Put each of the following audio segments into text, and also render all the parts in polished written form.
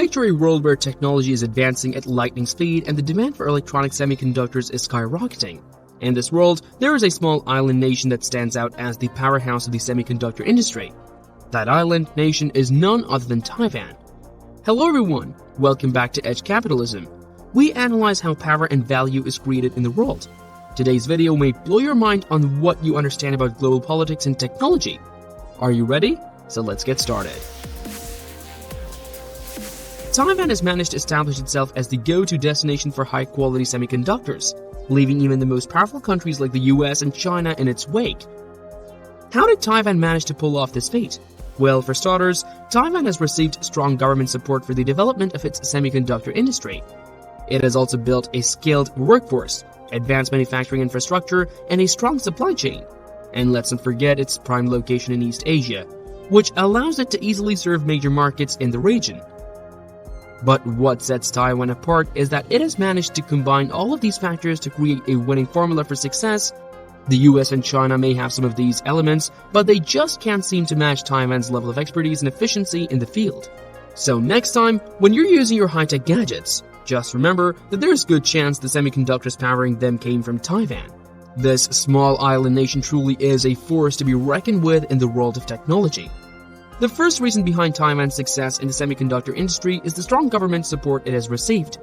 Picture a world where technology is advancing at lightning speed and the demand for electronic semiconductors is skyrocketing. In this world, there is a small island nation that stands out as the powerhouse of the semiconductor industry. That island nation is none other than Taiwan. Hello everyone, welcome back to Edge Capitalism. We analyze how power and value is created in the world. Today's video may blow your mind on what you understand about global politics and technology. Are you ready? So let's get started. Taiwan has managed to establish itself as the go-to destination for high-quality semiconductors, leaving even the most powerful countries like the US and China in its wake. How did Taiwan manage to pull off this feat? Well, for starters, Taiwan has received strong government support for the development of its semiconductor industry. It has also built a skilled workforce, advanced manufacturing infrastructure, and a strong supply chain. And let's not forget its prime location in East Asia, which allows it to easily serve major markets in the region. But what sets Taiwan apart is that it has managed to combine all of these factors to create a winning formula for success. The US and China may have some of these elements, but they just can't seem to match Taiwan's level of expertise and efficiency in the field. So next time, when you're using your high-tech gadgets, just remember that there's a good chance the semiconductors powering them came from Taiwan. This small island nation truly is a force to be reckoned with in the world of technology. The first reason behind Taiwan's success in the semiconductor industry is the strong government support it has received.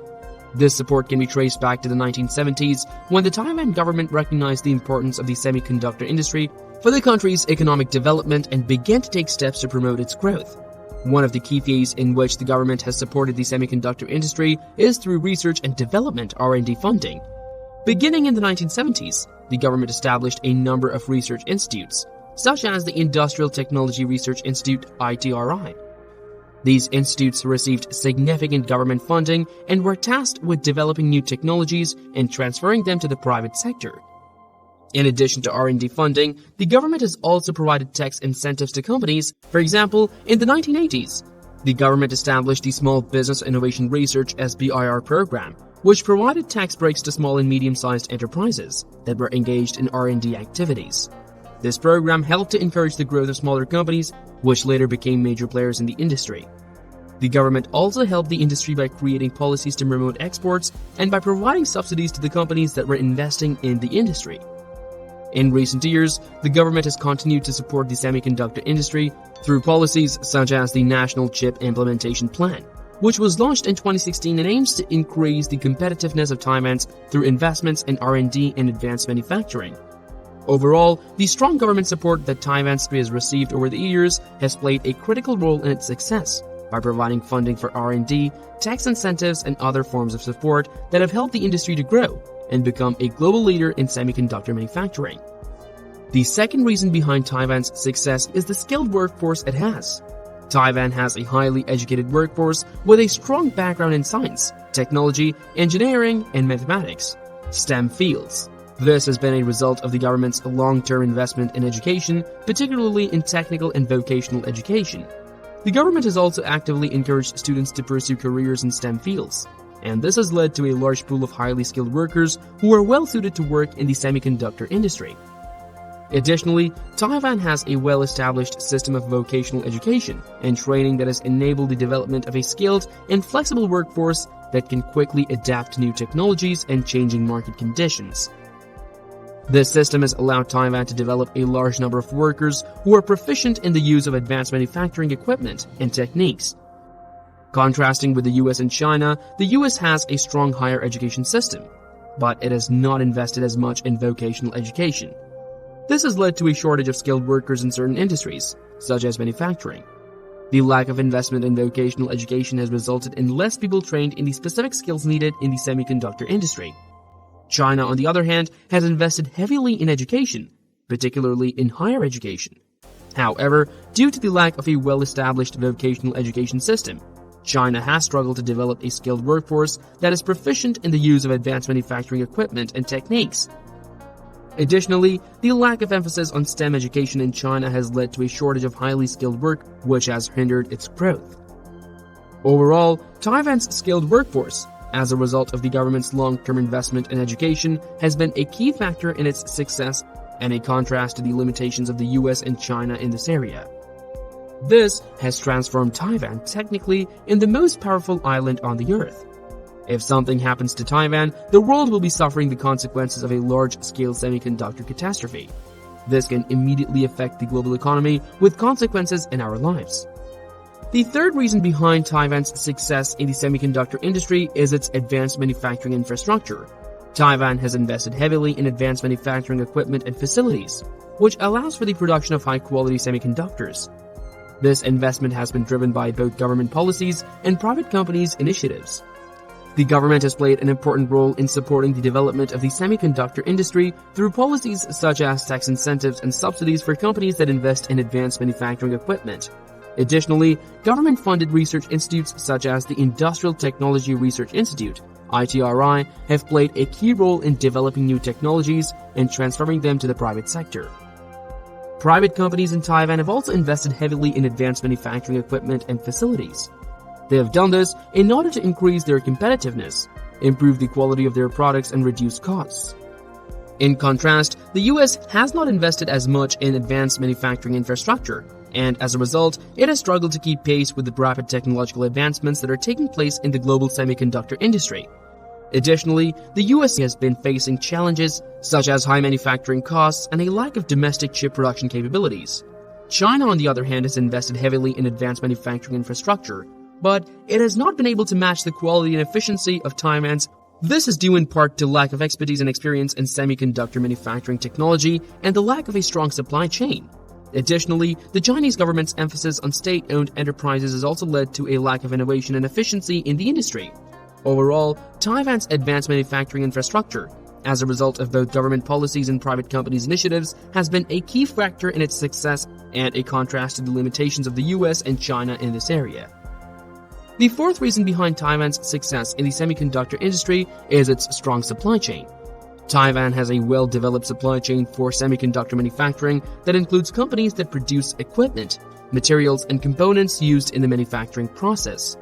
This support can be traced back to the 1970s, when the Taiwan government recognized the importance of the semiconductor industry for the country's economic development and began to take steps to promote its growth. One of the key ways in which the government has supported the semiconductor industry is through research and development (R&D) funding. Beginning in the 1970s, the government established a number of research institutes, such as the Industrial Technology Research Institute (ITRI). These institutes received significant government funding and were tasked with developing new technologies and transferring them to the private sector. In addition to R&D funding, the government has also provided tax incentives to companies. For example, in the 1980s, the government established the Small Business Innovation Research (SBIR) program, which provided tax breaks to small and medium-sized enterprises that were engaged in R&D activities. This program helped to encourage the growth of smaller companies, which later became major players in the industry. The government also helped the industry by creating policies to promote exports and by providing subsidies to the companies that were investing in the industry. In recent years, the government has continued to support the semiconductor industry through policies such as the National Chip Implementation Plan, which was launched in 2016 and aims to increase the competitiveness of Taiwan through investments in R&D and advanced manufacturing. Overall, the strong government support that Taiwan has received over the years has played a critical role in its success by providing funding for R&D, tax incentives, and other forms of support that have helped the industry to grow and become a global leader in semiconductor manufacturing. The second reason behind Taiwan's success is the skilled workforce it has. Taiwan has a highly educated workforce with a strong background in science, technology, engineering, and mathematics, STEM fields. This has been a result of the government's long-term investment in education, particularly in technical and vocational education. The government has also actively encouraged students to pursue careers in STEM fields, and this has led to a large pool of highly skilled workers who are well-suited to work in the semiconductor industry. Additionally, Taiwan has a well-established system of vocational education and training that has enabled the development of a skilled and flexible workforce that can quickly adapt to new technologies and changing market conditions. This system has allowed Taiwan to develop a large number of workers who are proficient in the use of advanced manufacturing equipment and techniques. Contrasting with the US and China, the US has a strong higher education system, but it has not invested as much in vocational education. This has led to a shortage of skilled workers in certain industries, such as manufacturing. The lack of investment in vocational education has resulted in less people trained in the specific skills needed in the semiconductor industry. China, on the other hand, has invested heavily in education, particularly in higher education. However, due to the lack of a well-established vocational education system, China has struggled to develop a skilled workforce that is proficient in the use of advanced manufacturing equipment and techniques. Additionally, the lack of emphasis on STEM education in China has led to a shortage of highly skilled work, which has hindered its growth. Overall, Taiwan's skilled workforce, as a result of the government's long-term investment in education, has been a key factor in its success and a contrast to the limitations of the US and China in this area. This has transformed Taiwan technically in the most powerful island on the earth. If something happens to Taiwan, the world will be suffering the consequences of a large-scale semiconductor catastrophe. This can immediately affect the global economy with consequences in our lives. The third reason behind Taiwan's success in the semiconductor industry is its advanced manufacturing infrastructure. Taiwan has invested heavily in advanced manufacturing equipment and facilities, which allows for the production of high-quality semiconductors. This investment has been driven by both government policies and private companies' initiatives. The government has played an important role in supporting the development of the semiconductor industry through policies such as tax incentives and subsidies for companies that invest in advanced manufacturing equipment. Additionally, government-funded research institutes such as the Industrial Technology Research Institute, ITRI, have played a key role in developing new technologies and transferring them to the private sector. Private companies in Taiwan have also invested heavily in advanced manufacturing equipment and facilities. They have done this in order to increase their competitiveness, improve the quality of their products, and reduce costs. In contrast, the US has not invested as much in advanced manufacturing infrastructure, and as a result, it has struggled to keep pace with the rapid technological advancements that are taking place in the global semiconductor industry. Additionally, the US has been facing challenges such as high manufacturing costs and a lack of domestic chip production capabilities. China, on the other hand, has invested heavily in advanced manufacturing infrastructure, but it has not been able to match the quality and efficiency of Taiwan's. This is due in part to lack of expertise and experience in semiconductor manufacturing technology and the lack of a strong supply chain. Additionally, the Chinese government's emphasis on state-owned enterprises has also led to a lack of innovation and efficiency in the industry. Overall, Taiwan's advanced manufacturing infrastructure, as a result of both government policies and private companies' initiatives, has been a key factor in its success and a contrast to the limitations of the US and China in this area. The fourth reason behind Taiwan's success in the semiconductor industry is its strong supply chain. Taiwan has a well-developed supply chain for semiconductor manufacturing that includes companies that produce equipment, materials, and components used in the manufacturing process.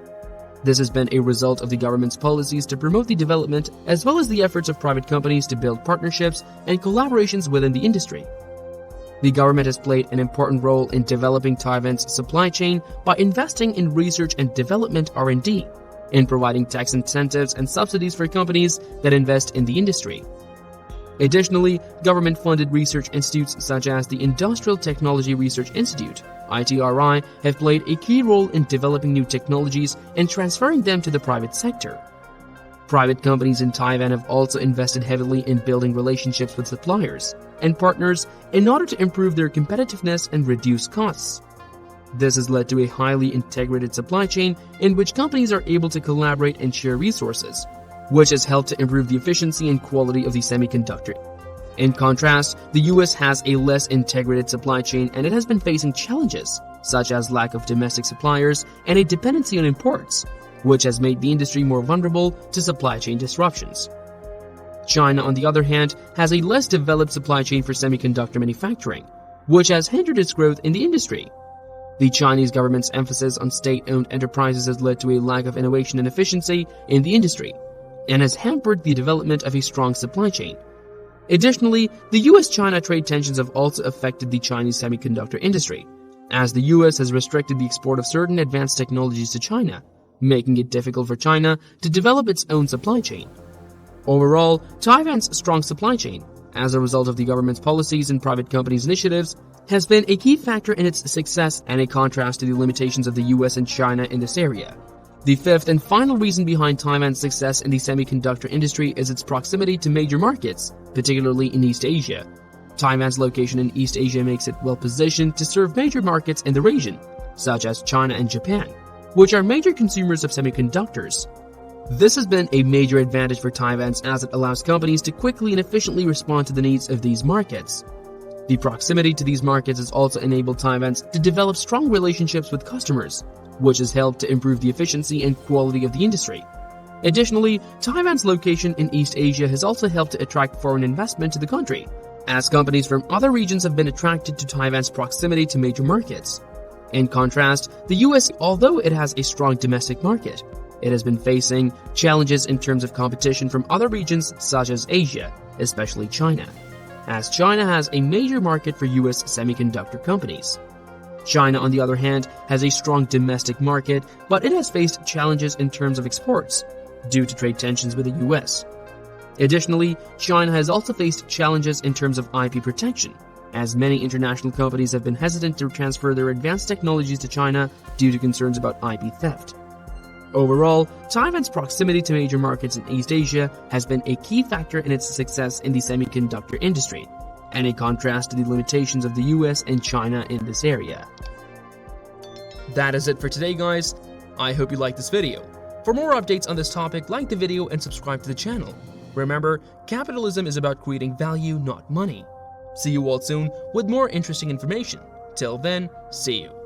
This has been a result of the government's policies to promote the development as well as the efforts of private companies to build partnerships and collaborations within the industry. The government has played an important role in developing Taiwan's supply chain by investing in research and development R&D, in providing tax incentives and subsidies for companies that invest in the industry. Additionally, government-funded research institutes such as the Industrial Technology Research Institute, ITRI, have played a key role in developing new technologies and transferring them to the private sector. Private companies in Taiwan have also invested heavily in building relationships with suppliers and partners in order to improve their competitiveness and reduce costs. This has led to a highly integrated supply chain in which companies are able to collaborate and share resources, which has helped to improve the efficiency and quality of the semiconductor. In contrast, the US has a less integrated supply chain and it has been facing challenges, such as lack of domestic suppliers and a dependency on imports, which has made the industry more vulnerable to supply chain disruptions. China, on the other hand, has a less developed supply chain for semiconductor manufacturing, which has hindered its growth in the industry. The Chinese government's emphasis on state-owned enterprises has led to a lack of innovation and efficiency in the industry, and has hampered the development of a strong supply chain. Additionally, the US-China trade tensions have also affected the Chinese semiconductor industry, as the US has restricted the export of certain advanced technologies to China, making it difficult for China to develop its own supply chain. Overall, Taiwan's strong supply chain, as a result of the government's policies and private companies' initiatives, has been a key factor in its success and a contrast to the limitations of the US and China in this area. The fifth and final reason behind Taiwan's success in the semiconductor industry is its proximity to major markets, particularly in East Asia. Taiwan's location in East Asia makes it well-positioned to serve major markets in the region, such as China and Japan, which are major consumers of semiconductors. This has been a major advantage for Taiwan as it allows companies to quickly and efficiently respond to the needs of these markets. The proximity to these markets has also enabled Taiwan to develop strong relationships with customers, which has helped to improve the efficiency and quality of the industry. Additionally, Taiwan's location in East Asia has also helped to attract foreign investment to the country, as companies from other regions have been attracted to Taiwan's proximity to major markets. In contrast, the US, although it has a strong domestic market, it has been facing challenges in terms of competition from other regions such as Asia, especially China, as China has a major market for US semiconductor companies. China, on the other hand, has a strong domestic market, but it has faced challenges in terms of exports due to trade tensions with the US. Additionally, China has also faced challenges in terms of IP protection, as many international companies have been hesitant to transfer their advanced technologies to China due to concerns about IP theft. Overall, Taiwan's proximity to major markets in East Asia has been a key factor in its success in the semiconductor industry, and a contrast to the limitations of the US and China in this area. That is it for today, guys. I hope you liked this video. For more updates on this topic, like the video and subscribe to the channel. Remember, capitalism is about creating value, not money. See you all soon with more interesting information. Till then, see you.